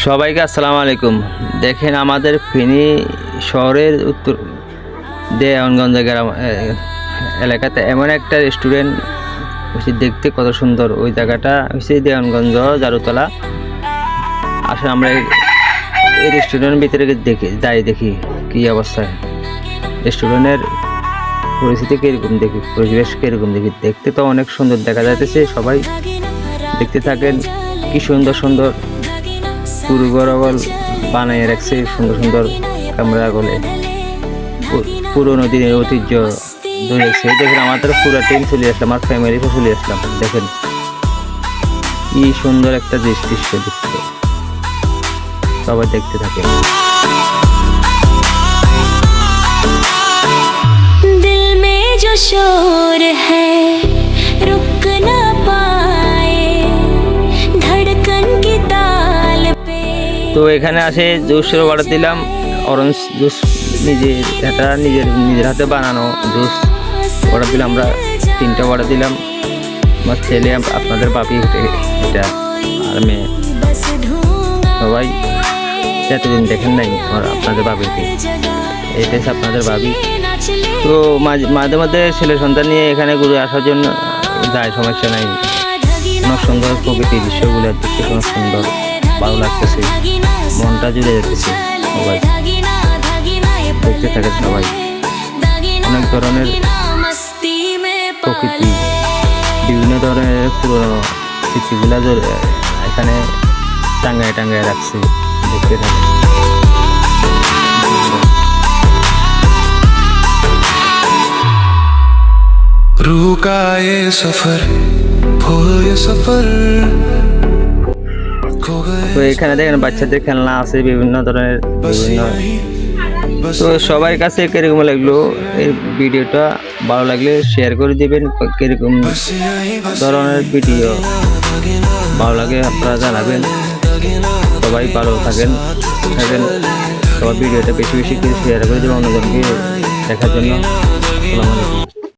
সবাইকে আসসালামু আলাইকুম। দেখেন আমাদের ফেনী শহরের উত্তর দেওয়ানগঞ্জ গ্রাম এলাকাতে এমন একটা রেস্টুরেন্ট হচ্ছে, দেখতে কত সুন্দর। ওই জায়গাটা হচ্ছে দেওয়ানগঞ্জ জারুতলা। আসলে আমরা এই রেস্টুরেন্টের ভিতরে দেখি কী অবস্থায়, রেস্টুরেন্টের পরিস্থিতি কীরকম দেখি, পরিবেশ কীরকম দেখি। দেখতে তো অনেক সুন্দর দেখা যাইতেছে, সবাই দেখতে থাকেন। কি সুন্দর সুন্দর পুরো গরগল বানিয়ে রাখছে, সুন্দর সুন্দর ক্যামেরা গলে পুরোনো দিনের ঐতিহ্য ধরে রাখছে। দেখেন আমাদের পুরো টিম চলে আসলাম, আমার ফ্যামিলিতে চলে আসলাম। দেখেন কি সুন্দর একটা দৃশ্য দেখতে, সবাই দেখতে থাকে। दिल में जो शोर है रुक ना पाए धड़कन की ताल पे। তো এখানে আসে জুসের অর্ডার দিলাম, অরেঞ্জ জুস, নিজের হাতে বানানো জুস অর্ডার দিলাম। আমরা 3টা অর্ডার দিলাম। আমার ছেলে, আপনাদের বাপি, এটা আর মেয়ে, সবাই এতদিন দেখেন নাই আমার আপনাদের বাবিকে। এটা হচ্ছে আপনাদের বাবি। তো মাঝে মাঝে ছেলে সন্তান নিয়ে এখানে ঘুরে আসার জন্য যায়, সমস্যা নাই। অনেক সুন্দর প্রকৃতির দৃশ্যগুলো দেখতে, অনেক সুন্দর, ভালো লাগতেছে, মনটা জুড়ে যেতেছে। সবাই দেখতে থাকে, সবাই অনেক ধরনের প্রকৃতি, বিভিন্ন ধরনের পুরোনো স্মৃতিগুলা এখানে টাঙ্গায় রাখছে, দেখতে থাকে। रूह का ये सफर हो ये सफर। তো এখানে দেখেন বাচ্চাদের খেলনা আছে, বিভিন্ন ধরনের বিভিন্ন। তো সবার কাছে কিরকম লাগলো এই ভিডিওটা, ভালো লাগলে শেয়ার করে দিবেন। কিরকম ধরনের ভিডিও ভালো লাগে আপনারা জানাবেন। সবাই ভালো থাকেন। সবার ভিডিওটা বেশি বেশি করে শেয়ার করে দেবেন অন্যজনকে দেখার জন্য। আসসালামু আলাইকুম।